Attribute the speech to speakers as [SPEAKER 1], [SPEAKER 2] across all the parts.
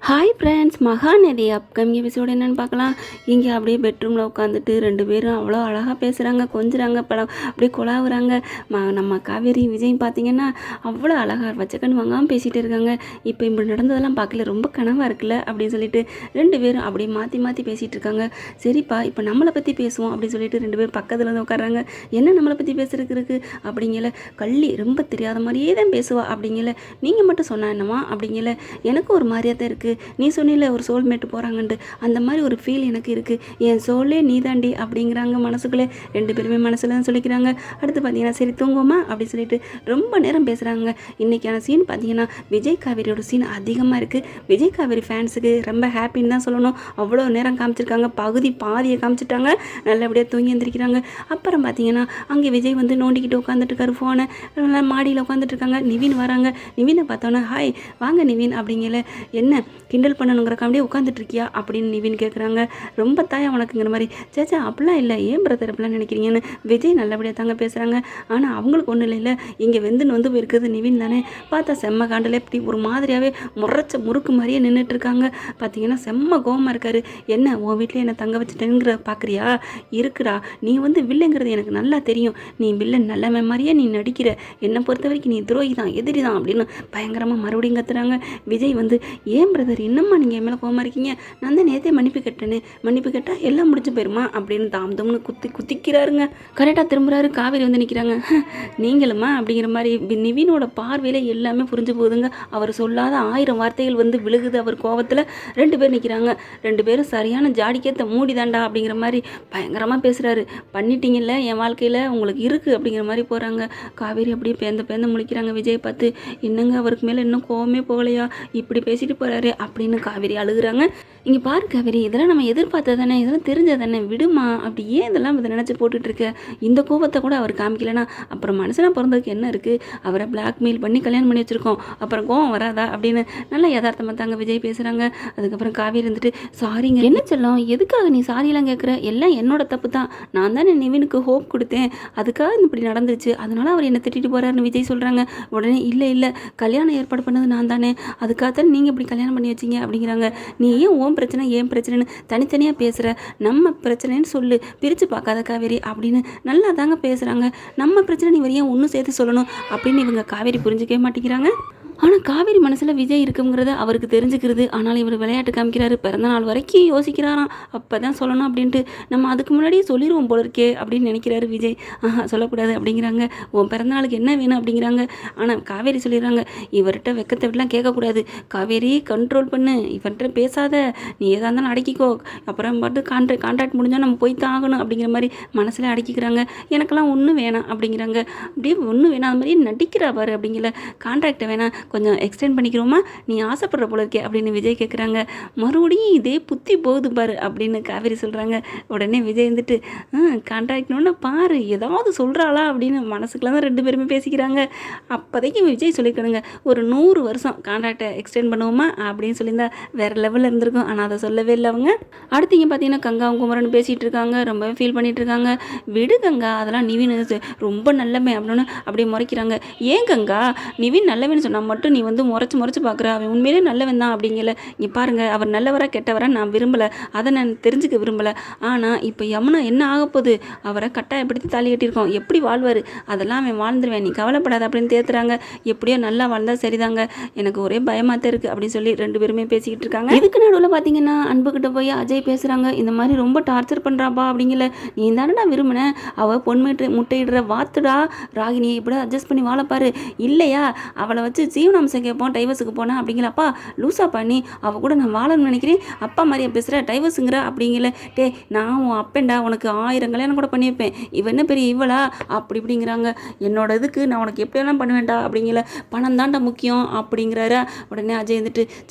[SPEAKER 1] Hi friends, Mahanadi upcoming episode என்னென்னு பார்க்கலாம். இங்கே அப்படியே பெட்ரூமில் உட்காந்துட்டு 2 பேரும் அவ்வளோ அழகாக பேசுகிறாங்க, கொஞ்சுறாங்க, அப்படியே குழாவுறாங்க. நம்ம காவேரி விஜயும் பார்த்திங்கன்னா அவ்வளோ அழகாக வச்சக்கண்ணு வாங்காமல் பேசிகிட்டு இருக்காங்க. இப்போ இப்படி நடந்ததெல்லாம் பார்க்கல, ரொம்ப கனவாக இருக்குல்ல அப்படின்னு சொல்லிட்டு 2 பேரும் அப்படியே மாற்றி மாற்றி பேசிகிட்டு இருக்காங்க. சரிப்பா, இப்போ நம்மளை பற்றி பேசுவோம் அப்படின்னு சொல்லிட்டு 2 பேரும் பக்கத்தில் வந்து உட்காடுறாங்க. என்ன நம்மளை பற்றி பேசுறதுக்கு இருக்குது அப்படிங்கல, கள்ளி ரொம்ப தெரியாத மாதிரியே தான் பேசுவா அப்படிங்கல, நீங்கள் மட்டும் சொன்னா என்னம்மா அப்படிங்கல, எனக்கு ஒரு மாதிரியாக தான் இருக்குது. நீ சொன்னில ஒரு சோல்மேட்டு போகிறாங்கன்ட்டு, அந்த மாதிரி ஒரு ஃபீல் எனக்கு இருக்குது. என் சோலே நீ தாண்டி அப்படிங்கிறாங்க மனசுக்குள்ளே. 2 பேருமே மனசில் தான் சொல்லிக்கிறாங்க. அடுத்து பார்த்தீங்கன்னா சரி தூங்குவோமா அப்படி சொல்லிட்டு ரொம்ப நேரம் பேசுகிறாங்க. இன்றைக்கான சீன் பார்த்தீங்கன்னா விஜய் காவேரியோட சீன் அதிகமாக இருக்குது. விஜய் காவேரி ஃபேன்ஸுக்கு ரொம்ப ஹாப்பின்னு தான் சொல்லணும். அவ்வளோ நேரம் காமிச்சிருக்காங்க, பாதியை காமிச்சிட்டாங்க. நல்லபடியாக தூங்கி எழுந்திரிக்கிறாங்க. அப்புறம் பார்த்தீங்கன்னா அங்கே விஜய் வந்து நோண்டிக்கிட்டு உட்காந்துட்டு இருக்காரு ஃபோனை. மாடியில் உட்காந்துட்டு இருக்காங்க. நிவின் வராங்க. நிவினை பார்த்தோன்னே ஹாய் வாங்க நிவின் அப்படிங்கல, என்ன கிண்டல் பண்ணணுங்கிறக்காண்டியே உட்காந்துட்டு இருக்கியா அப்படின்னு நிவின் கேட்குறாங்க. ரொம்ப தாயா உனக்குங்கிற மாதிரி. சேச்சா அப்படிலாம் இல்லை, ஏன் பிரதர் அப்படிலாம் நினைக்கிறீங்கன்னு விஜய் நல்லபடியாக தாங்க பேசுகிறாங்க. ஆனால் அவங்களுக்கு ஒன்றும் இல்லை, இங்கே வெந்துன்னு வந்து இருக்கிறது நிவின் தானே. பார்த்தா செம்ம காண்டில் இப்படி ஒரு மாதிரியாகவே முறுக்கு மாதிரியே நின்றுட்டு இருக்காங்க. பார்த்தீங்கன்னா செம்ம கோவமாக இருக்காரு. என்ன உன் வீட்டில் என்னை தங்க வச்சுட்டேங்கிற பார்க்குறியா? இருக்குடா, நீ வந்து வில்லைங்கிறது எனக்கு நல்லா தெரியும். நீ வில்லன் நல்ல மாதிரியே நீ நடிக்கிற. என்னை பொறுத்த வரைக்கும் நீ துரோகி தான், எதிரி தான் அப்படின்னு பயங்கரமாக மறுபடியும் கத்துறாங்க. விஜய் வந்து ஏன் பிரதர் என்னம்மா நீங்கள் என் மேலே கோவமாக இருக்கீங்க? நான் தான் நேற்றே மன்னிப்பு கேட்டேன்னு, மன்னிப்பு கேட்டால் எல்லாம் முடிஞ்சு போயிருமா அப்படின்னு தாம்தம்னு குத்திக்கிறாருங்க. கரெக்டாக திரும்புகிறாரு. காவேரி வந்து நிற்கிறாங்க. நீங்களுமா அப்படிங்கிற மாதிரி நிவினோட பார்வையில் எல்லாமே புரிஞ்சு போகுதுங்க. அவர் சொல்லாத 1000 வார்த்தைகள் வந்து விழுகுது அவர் கோவத்தில். 2 பேர் நிற்கிறாங்க. 2 பேரும் சரியான ஜாடிக்கேற்ற மூடிதாண்டா அப்படிங்கிற மாதிரி பயங்கரமாக பேசுகிறாரு. பண்ணிட்டீங்கல்ல என் வாழ்க்கையில், உங்களுக்கு இருக்குது அப்படிங்கிற மாதிரி போகிறாங்க. காவேரி அப்படியே பேந்த முழிக்கிறாங்க விஜய் பார்த்து. என்னங்க அவருக்கு மேலே இன்னும் கோவமே போகலையா, இப்படி பேசிட்டு போகிறாரு அப்படின்னு காவேரி அழுகுறாங்க. இங்கே பாரு காவேரி, இதெல்லாம் நம்ம எதிர்பார்த்தது தானே, இதெல்லாம் தெரிஞ்சது தானே, விடுமா. அப்படி ஏன் இதெல்லாம் இதை நினச்சி போட்டுட்ருக்க? இந்த கோபத்தை கூட அவர் காமிக்கலனா அப்புறம் மனுஷனாக பிறந்ததுக்கு என்ன இருக்குது? அவரை பிளாக்மெயில் பண்ணி கல்யாணம் பண்ணி வச்சுருக்கோம், அப்புறம் கோவம் வராதா அப்படின்னு நல்லா யதார்த்தமாக தாங்க விஜய் பேசுகிறாங்க. அதுக்கப்புறம் காவேரி இருந்துட்டு சாரிங்க. என்ன சொல்லும், எதுக்காக நீ சாரியெல்லாம் கேட்குற? எல்லாம் என்னோட தப்பு தான். நான் தானே நிவினுக்கு ஹோப் கொடுத்தேன், அதுக்காக இப்படி நடந்துச்சு, அதனால அவர் என்னை திட்டிட்டு போகிறாருன்னு விஜய் சொல்கிறாங்க. உடனே இல்லை கல்யாணம் ஏற்பாடு பண்ணது நான் தானே, அதுக்காகத்தான் நீங்கள் இப்படி கல்யாணம் பண்ணி வச்சிங்க அப்படிங்கிறாங்க. நீ ஏன் ஓன் பிரச்சனை ஏன் பிரச்சனைன்னு தனித்தனியாக பேசுகிற? நம்ம பிரச்சனைன்னு சொல்லு, பிரித்து பார்க்காத காவேரி அப்படின்னு நல்லா தாங்க பேசுகிறாங்க. நம்ம பிரச்சனை நீ ஏன் ஒன்றும் சேர்த்து சொல்லணும் அப்படின்னு இவங்க காவேரி புரிஞ்சிக்கவே மாட்டேங்கிறாங்க. ஆனால் காவேரி மனசில் விஜய் இருக்குங்கிறத அவருக்கு தெரிஞ்சுக்கிறது. ஆனால் இவர் விளையாட்டு காமிக்கிறாரு. பிறந்த நாள் வரைக்கும் யோசிக்கிறாராம், அப்போ தான் சொல்லணும் அப்படின்ட்டு. நம்ம அதுக்கு முன்னாடியே சொல்லிடுவோம் போல இருக்கே அப்படின்னு நினைக்கிறாரு விஜய். சொல்லக்கூடாது அப்படிங்கிறாங்க. உன் பிறந்த நாளுக்கு என்ன வேணும் அப்படிங்கிறாங்க. ஆனால் காவேரி சொல்லிடுறாங்க, இவர்கிட்ட வெக்கத்தை விடலாம் கேட்கக்கூடாது, காவேரி கண்ட்ரோல் பண்ணு, இவர்கிட்ட பேசாத, நீ எதாக இருந்தாலும் அடக்கிக்கோ, அப்புறம் பாட்டு கான்ட்ராக்ட் முடிஞ்சால் நம்ம போய் தான் ஆகணும் அப்படிங்கிற மாதிரி மனசில் அடக்கிக்கிறாங்க. எனக்கெல்லாம் ஒன்றும் வேணாம் அப்படிங்கிறாங்க. அப்படியே ஒன்றும் வேணாம், அது மாதிரி நடிக்கிறா பாரு அப்படிங்கிற. கான்ட்ராக்டை வேணாம், கொஞ்சம் எக்ஸ்டெண்ட் பண்ணிக்கிறோமா, நீ ஆசைப்படுற போல இருக்கே அப்படின்னு விஜய் கேட்குறாங்க. மறுபடியும் இதே புத்தி போகுது பாரு அப்படின்னு காவேரி சொல்கிறாங்க. உடனே விஜய் வந்துட்டு கான்ட்ராக்ட்னு பாரு ஏதாவது சொல்கிறாளா அப்படின்னு மனசுக்குலாம் தான் 2 பேருமே பேசிக்கிறாங்க. அப்போதைக்கு விஜய் சொல்லிக்கணுங்க, ஒரு 100 வருஷம் கான்ட்ராக்டை எக்ஸ்டெண்ட் பண்ணுவோமா அப்படின்னு சொல்லியிருந்தா வேறு லெவலில் இருந்திருக்கும். ஆனால் அதை சொல்லவே இல்லை அவங்க. அடுத்து இங்கே பார்த்தீங்கன்னா கங்காவும் குமரன் பேசிகிட்டு இருக்காங்க. ரொம்பவே ஃபீல் பண்ணிகிட்டு இருக்காங்க. விடு கங்கா, அதெல்லாம் நிவின் ரொம்ப நல்லமே அப்படின்னு அப்படியே முறைக்கிறாங்க. ஏன் கங்கா, நிவின் நல்லவன்னு சொன்னால் மட்டும் நீ வந்து முறைச்சு பார்க்குற? அவன் உண்மையிலே நல்லவன் தான் அப்படிங்கல. இங்கே பாருங்கள், அவர் நல்லவரா கெட்டவரா நான் விரும்பலை, அதை நான் தெரிஞ்சுக்க விரும்பலை. ஆனால் இப்போ யமுனா என்ன ஆக போகுது? அவரை கட்டாயப்படுத்தி தாலி கட்டியிருக்கோம், எப்படி வாழ்வார்? அதெல்லாம் அவன் வாழ்ந்துருவேன், நீ கவலைப்படாத அப்படின்னு தேத்துறாங்க. எப்படியோ நல்லா வாழ்ந்தால் சரிதாங்க, எனக்கு ஒரே பயமாக தான் இருக்குது அப்படின்னு சொல்லி 2 பேருமே பேசிக்கிட்டு இருக்காங்க. இதுக்கு நடுவில் பார்த்தீங்கன்னா அன்புக்கிட்ட போய் அஜய் பேசுகிறாங்க. இந்த மாதிரி ரொம்ப டார்ச்சர் பண்ணுறாப்பா அப்படிங்கல. நீ தானே நான் விரும்பினேன், அவள் முட்டையிடுற வாத்துடா ராகினி, இப்படி அட்ஜஸ்ட் பண்ணி வாழப்பாரு. இல்லையா அவளை வச்சு ஜீவனாம்சம் கேட்போம், டைவர்ஸுக்கு போனேன் அப்படிங்களப்பா, லூஸா பண்ணி அவள் கூட நான் வாழணும்னு நினைக்கிறேன், அப்பா மாதிரியா பேசுகிற, டைவர்ஸுங்கிற அப்படிங்கல. டே நான் உன் அப்பேண்டா, உனக்கு 1000 கல்யாணம் கூட பண்ணி வைப்பேன், இவன் என்ன பெரிய இவளா அப்படிங்கிறாங்க. என்னோட இதுக்கு நான் உனக்கு எப்படியெல்லாம் பண்ணுவேன்டா அப்படிங்கல. பணம் தாண்டா முக்கியம் அப்படிங்கிறாரு. உடனே அஜய் வந்துட்டு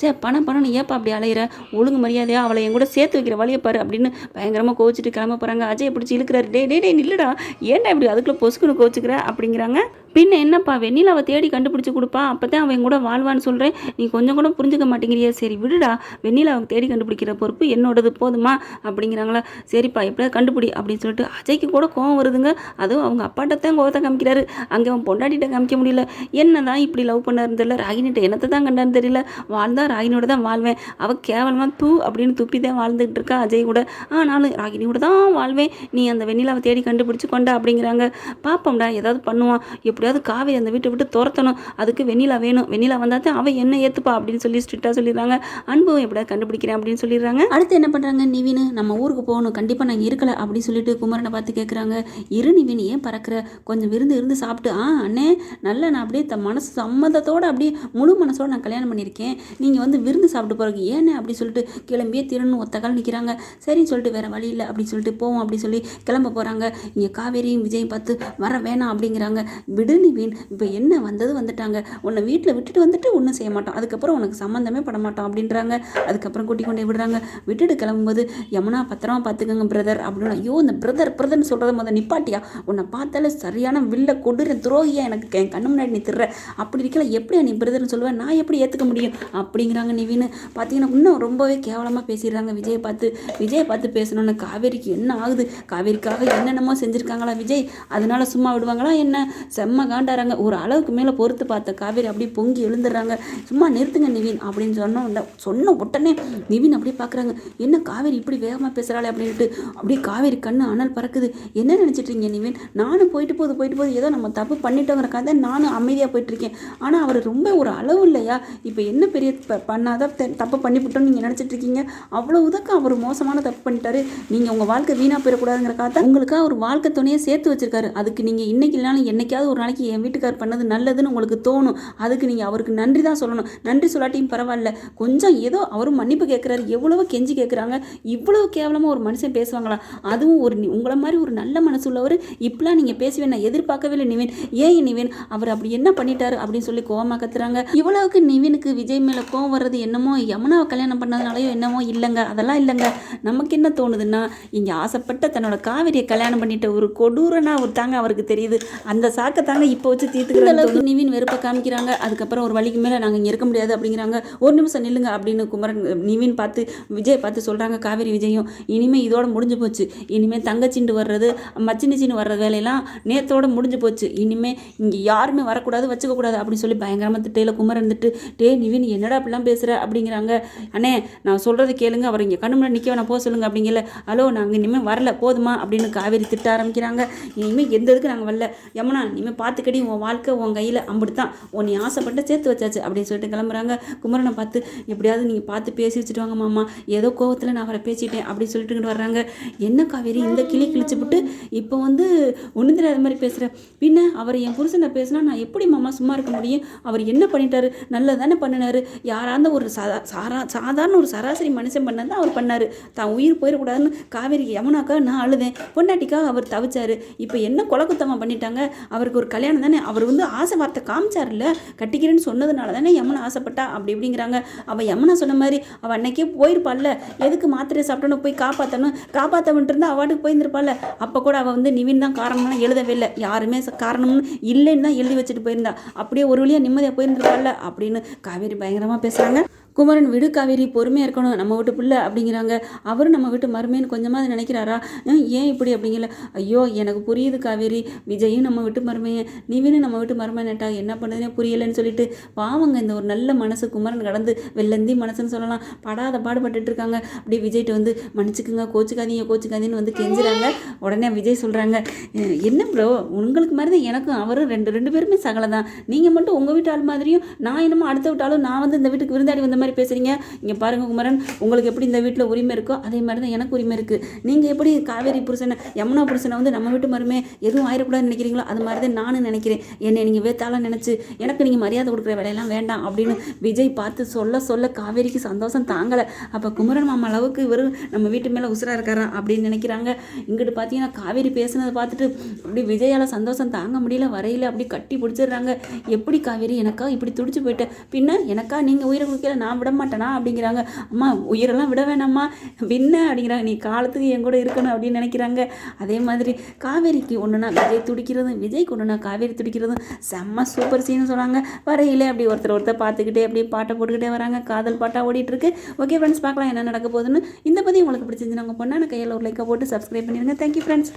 [SPEAKER 1] பணம் நீ ஏப்பா அப்படி அலையிற, ஒழுங்கு மரியாதையா அவளை என் கூட சேர்த்து வைக்கிற வழியை பாரு அப்படின்னு பயங்கரமாக கோச்சிட்டு கிளம்ப போகிறாங்க. அஜய் பிடிச்சி இழுக்கிறாரு. டே நில்லுடா, ஏன்டா இப்படி அதுக்குள்ளே பொசுக்குன்னு கோச்சிக்கிற அப்படிங்கிறாங்க. பின்ன என்னப்பா, வெண்ணிலாவை தேடி கண்டுபிடிச்சி கொடுப்பா, அப்போ தான் அவன் கூட வாழ்வான்னு சொல்கிறேன், நீ கொஞ்சம் கூட புரிஞ்சுக்க மாட்டேங்கிறியே. சரி விடுடா, வெண்ணிலாவை தேடி கண்டுபிடிக்கிற பொறுப்பு என்னோடது போதுமா அப்படிங்கிறாங்களா. சரிப்பா எப்படியாவது கண்டுபிடி அப்படின்னு சொல்லிட்டு அஜய்க்கு கூட கோவம் வருதுங்க. அதுவும் அவங்க அப்பாட்ட தான் கோவத்தை காமிக்கிறாரு, அங்கே அவன் பொண்டாட்டிகிட்ட காமிக்க முடியல. என்ன தான் இப்படி லவ் பண்ணாருன்னு தெரியல, ராகினிட்ட என்னத்தை தான் கண்டான்னு தெரியல. வாழ்ந்தா ராகினியோட தான் வாழ்வேன், அவள் கேவலமாக தூ அப்படின்னு துப்பி தான் வாழ்ந்துகிட்டு இருக்கா அஜய் கூட. ஆனாலும் ராகினியோட தான் வாழ்வேன், நீ அந்த வெண்ணிலாவை தேடி கண்டுபிடிச்சு கொண்டா அப்படிங்கிறாங்க. பாப்போம்டா ஏதாவது பண்ணுவான், எப்படியாவது காவேரி அந்த வீட்டை விட்டு துரத்தணும், அதுக்கு வெண்ணிலா வேணும், வெண்ணிலா வந்தால் தான் அவன் என்ன ஏற்றுப்பா அப்படின்னு சொல்லி ஸ்ட்ரிக்டாக சொல்லிடுறாங்க. அன்பும் எப்படியாவது கண்டுபிடிக்கிறேன் அப்படின்னு சொல்லிடுறாங்க. அடுத்து என்ன பண்ணுறாங்க, நிவின் நம்ம ஊருக்கு போகணும், கண்டிப்பாக நான் இருக்கலை அப்படின்னு சொல்லிட்டு குமரனை பார்த்து கேட்குறாங்க. இரு நிவின், ஏன் பறக்கிற, கொஞ்சம் இருந்து சாப்பிட்டு. அண்ணே நல்லா நான் அப்படியே மனசு சம்மதத்தோடு அப்படியே முழு மனசோடு நான் கல்யாணம் பண்ணியிருக்கேன், நீங்கள் வந்து விருந்து சாப்பிட்டு போகிறக்கு ஏன்னு அப்படி சொல்லிட்டு கிளம்பியே திருன்னு ஒத்த கால் நிற்கிறாங்க. சரின்னு சொல்லிட்டு வேறு வழி இல்லை அப்படி சொல்லிட்டு போவோம் அப்படி சொல்லி கிளம்ப போகிறாங்க. இங்கே காவேரியும் விஜயும் பார்த்து வர வேணாம் அப்படிங்கிறாங்க. விடு நிவின், இப்போ என்ன வந்தது வந்துட்டாங்க, உன்னை வீட்டில் விட்டுட்டு வந்துட்டு ஒன்றும் செய்ய மாட்டோம், அதுக்கப்புறம் உனக்கு சம்மந்தமே பட மாட்டோம் அப்படின்றாங்க. அதுக்கப்புறம் கூட்டி கொண்டே விடுறாங்க. விட்டுட்டு கிளம்பும்போது யமுனா பத்திரமா பார்த்துக்கோங்க பிரதர் அப்படின்னு. ஐயோ இந்த பிரதர்னு சொல்கிறத முதல் நிப்பாட்டியா, உன்னை பார்த்தாலே சரியான வில்ல கொடுற துரோகியா எனக்கு என் கண்ணு முன்னாடி நீ திர்ற, அப்படி இருக்கல எப்படியா நீ பிரதர்னு சொல்லுவேன், நான் எப்படி ஏற்றுக்க முடியும் அப்படிங்கிறாங்க. நிவின் பார்த்தீங்கன்னா இன்னும் ரொம்பவே கேவலமாக பேசிடுறாங்க விஜயை பார்த்து பேசணுன்னு. காவேரிக்கு என்ன ஆகுது, காவேரிக்காக என்னென்னமோ செஞ்சுருக்காங்களா விஜய், அதனால சும்மா விடுவாங்களா என்ன, செம்ம காண்டாறாங்க. ஒரு அளவுக்கு மேலே பொறுத்து பார்த்த காவேரி அப்படியே பொங்கி எழுந்துடுறாங்க. சும்மா நிறுத்துங்க நிவின் அப்படின்னு சொன்ன உடனே நிவின் அப்படியே பார்க்குறாங்க, என்ன காவேரி இப்படி வேகமாக பேசுகிறாளே அப்படின்ட்டு. அப்படியே காவேரி கண்ணு அனல் பறக்குது. என்ன நினச்சிட்ருக்கீங்க நிவின், நானும் போயிட்டு போகுது ஏதோ நம்ம தப்பு பண்ணிட்டோங்கிற கதை, நானும் அமைதியாக போயிட்டுருக்கேன். ஆனால் அவர் ரொம்ப ஒரு அளவு இல்லையா, இப்போ என்ன பெரிய பண்ணாதான் தப்பு பண்ணிவிட்டோன்னு நீங்கள் நினச்சிட்ருக்கீங்க, அவ்வளோ உதக்கம் அவர் மோசமான தப்பு பண்ணிட்டாரு, நீங்கள் உங்கள் வாழ்க்கை வீணாக போயிடக்கூடாதுங்கிற காத்த உங்களுக்காக ஒரு வாழ்க்கை துணையை சேர்த்து வச்சிருக்காரு, அதுக்கு நீங்கள் இன்றைக்கி இல்லைனாலும் என்னைக்காவது ஒரு நாளைக்கு என் வீட்டுக்கார் பண்ணது நல்லதுன்னு உங்களுக்கு தோணும், அதுக்கு நீங்கள் அவருக்கு நன்றி தான் சொல்லணும். நன்றி சொல்லாட்டியும் பரவாயில்ல, கொஞ்சம் ஏதோ அவரும் மன்னிப்பு கேட்குறாரு, எவ்வளவோ கெஞ்சி கேட்குறாங்க. இவ்வளவு கேவலமாக ஒரு மனுஷன் பேசுவாங்களா, அதுவும் ஒரு உங்களை மாதிரி ஒரு நல்ல மனசு உள்ளவர் இப்பெல்லாம் நீங்கள் பேசுவேன் நான் எதிர்பார்க்கவே இல்லை நிவின், ஏன் நிவின் அவர் அப்படி என்ன பண்ணிட்டாரு அப்படின்னு சொல்லி கோவமாக கத்துறாங்க. இவ்வளவுக்கு நிவினுக்கு விஜய் மேலே கோவம் வர்றது என்னமோ யமுனாவை கல்யாணம் பண்ணதுனாலையோ என்னமோ இல்லைங்க, அதெல்லாம் இல்லைங்க. நமக்கு என்ன தோணுதுன்னா, இங்கே ஆசைப்பட்ட தன்னோட காவிரியை கல்யாணம் பண்ணிட்ட ஒரு கொடூரனா ஒரு தாங்க அவருக்கு தெரியுது, அந்த சாக்கை தாங்க இப்போ வச்சு தீர்த்துக்கிற அளவுக்கு நிவின் வெறுப்பை காமிக்கிறாங்க. அதுக்கப்புறம் ஒரு வழிக்கு மேலே நாங்கள் இங்கே இருக்க முடியாது அப்படிங்கிறாங்க. ஒரு நிமிஷம் நில்லுங்க அப்படின்னு குமரன் நிவின் பார்த்து விஜய் பார்த்து சொல்கிறாங்க. காவேரி விஜயும் இனிமேல் இதோட முடிஞ்சு போச்சு, இனிமேல் தங்கச்சிண்டு வர்றது மச்சினிச்சின்னு வர்ற வேலையெல்லாம் நேத்தோட முடிஞ்சு போச்சு, இனிமேல் இங்கே யாருமே வரக்கூடாது வச்சுக்கக்கூடாது அப்படின்னு சொல்லி பயங்கரமாக திட்டையில் குமரன் இருந்துட்டு, டே நிவின் என்னடா அப்படிலாம் பேசுகிற அப்படிங்கிறாங்க. அண்ணே நான் சொல்கிறது கேளுங்க, அவர் இங்கே கண்ணு முன்னாடி நிற்க நான் போக சொல்லுங்க அப்படிங்கல. ஹலோ நாங்கள் இனிமேல் வரல போதுமா அப்படின்னு காவேரி திட்ட ஆரம்பிக்கிறாங்க. இனிமேல் எந்த இதுக்கு நாங்கள் வரல, யமுனா இனிமேல் பார்த்துக்கடி உன் வாழ்க்கை உன் கையில் அப்படித்தான், நீ ஆசைப்பட்டு சேர்த்து வச்சாச்சு அப்படின்னு சொல்லிட்டு கிளம்புறாங்க. குமரனை பார்த்து எப்படியாவது நீங்கள் பார்த்து பேசி வச்சுட்டு வாங்க மாமா, ஏதோ கோவத்தில் நான் அவரை பேசிட்டேன் அப்படி சொல்லிட்டு வர்றாங்க. என்ன காவேரி இந்த கிளி கிழிச்சுவிட்டு இப்போ வந்து ஒன்று தெரியாத மாதிரி பேசுகிற, பின்ன அவர் என் புருஷனை பேசினா நான் எப்படி மாமா சும்மா இருக்க முடியும், அவர் என்ன பண்ணிட்டாரு, நல்லது தானே பண்ணினாரு, யாராந்த ஒரு சாதாரண ஒரு சராசரி மனுஷன் பண்ணது தான் அவர் பண்ணார், தான் உயிர் போயிடக்கூடாதுன்னு காவேரி யமுனாக்கா நான் அழுதேன், பொண்டாட்டிக்காக அவர் தவிச்சாரு, இப்போ என்ன கொலக்குத்தமாக பண்ணிட்டாங்க, அவருக்கு ஒரு கல்யாணம் தானே, அவர் வந்து ஆசை வார்த்தை காமிச்சார்ல, கட்டிக்கிறேன்னு சொன்னதுனால தானே யமுனா ஆசைப்பட்டா அப்படி இப்படிங்கிறாங்க. அவள் யமுனா சொன்ன மாதிரி அவள் அன்னைக்கே போயிருப்பாள்ல, எதுக்கு மாத்திரையை சாப்பிட்டோன்னு போய் காப்பாற்ற விட்டுருந்தா அவார்டுக்கு போயிருந்திருப்பாள்ல, அப்போ கூட அவள் வந்து நிவின் தான் காரணம்லாம் எழுதவே இல்லை, யாருமே காரணம்னு இல்லைன்னு தான் எழுதி வச்சுட்டு போயிருந்தா, அப்படியே ஒரு வழியாக நிம்மதியாக போயிருந்திருப்பாள்ல அப்படின்னு காவேரி பயங்கரமாக பேசுகிறாங்க. குமரன் விடு காவேரி பொறுமையாக இருக்கணும், நம்ம வீட்டு பிள்ளை அப்படிங்கிறாங்க. அவரும் நம்ம வீட்டு மருமேன்னு கொஞ்சமாக நினைக்கிறாரா, ஏன் இப்படி அப்படிங்கல. ஐயோ எனக்கு புரியுது காவேரி, விஜயும் நம்ம வீட்டு மருமையன், நிவினும் நம்ம வீட்டு மருமையன்ட்டா என்ன பண்ணுறதுனே புரியலைன்னு சொல்லிட்டு பாவங்க இந்த ஒரு நல்ல மனசு குமரன் கடந்து வெள்ளந்தி மனசுன்னு சொல்லலாம் படாத பாடுபட்டு இருக்காங்க. அப்படி விஜய்கிட்ட வந்து மன்னிச்சுக்குங்க கோச்சுக்காதீன்னு வந்து கெஞ்சுறாங்க. உடனே விஜய் சொல்கிறாங்க, என்ன ப்ரோ உங்களுக்கு மாதிரி தான் எனக்கும் அவரும் ரெண்டு பேருமே சகலை தான், நீங்கள் மட்டும் உங்கள் வீட்டு ஆள் மாதிரியும் நான் என்னமோ அடுத்த விட்டாலும் நான் வந்து இந்த வீட்டுக்கு விருந்தாடி வந்த மாதிரி பேசுறீங்க. இங்கே பாருங்க குமரன், உங்களுக்கு எப்படி இந்த வீட்டில் உரிமை இருக்கோ அதே மாதிரி தான் எனக்கு உரிமை இருக்குது. நீங்கள் எப்படி காவேரி புருஷனை யமுனா புருஷனை வந்து நம்ம வீட்டு மருமே எதுவும் ஆயிடக்கூடாதுன்னு நினைக்கிறீங்களோ அது மாதிரி தான் நானும் நினைக்கிறேன். என்னை நீங்கள் வேத்தாலாம் நினச்சி எனக்கு நீங்கள் மரியாதை கொடுக்குற வேலையெல்லாம் வேண்டாம் அப்படின்னு விஜய் பார்த்து சொல்ல காவேரிக்கு சந்தோஷம் தாங்கலை. அப்போ குமரன் மாமா அளவுக்கு இவர் நம்ம வீட்டு மேலே உசுராக இருக்காரா அப்படின்னு நினைக்கிறாங்க. இங்கிட்டு பார்த்தீங்கன்னா காவேரி பேசுனதை பார்த்துட்டு அப்படி விஜயால் சந்தோஷம் தாங்க முடியல, வரையில் அப்படி கட்டி பிடிச்சிடுறாங்க. எப்படி காவேரி எனக்கா இப்படி துடிச்சு போயிட்டேன், பின்ன எனக்கா நீங்கள் உயிரை கொடுக்கல, நான் நான் விட மாட்டேனா அப்படிங்கிறாங்க. அம்மா உயிரெல்லாம் விட வேணாம்மா வின்ன அப்படிங்கிறாங்க. நீ காலத்துக்கு என் கூட இருக்கணும் அப்படின்னு நினைக்கிறாங்க. அதே மாதிரி காவேரிக்கு ஒன்றுனா விஜய் துடிக்கிறதும், விஜய்க்கு ஒன்றுனா காவேரி துடிக்கிறதும் செம்ம சூப்பர் சீன்னு சொன்னாங்க. வரையிலே அப்படி ஒருத்தர் பார்த்துக்கிட்டே அப்படியே பாட்டை போட்டுக்கிட்டே வராங்க. காதல் பாட்டாக ஓடிட்டுருக்கு. ஓகே ஃப்ரெண்ட்ஸ், பார்க்கலாம் என்ன நடக்க போகுதுன்னு. இந்த பற்றி உங்களுக்கு பிடிச்சிருந்துச்சு உங்கள் பொண்ணான கையில் ஒரு லைக்கை போட்டு சப்ஸ்கிரைப் பண்ணிடுங்க. Thank you friends.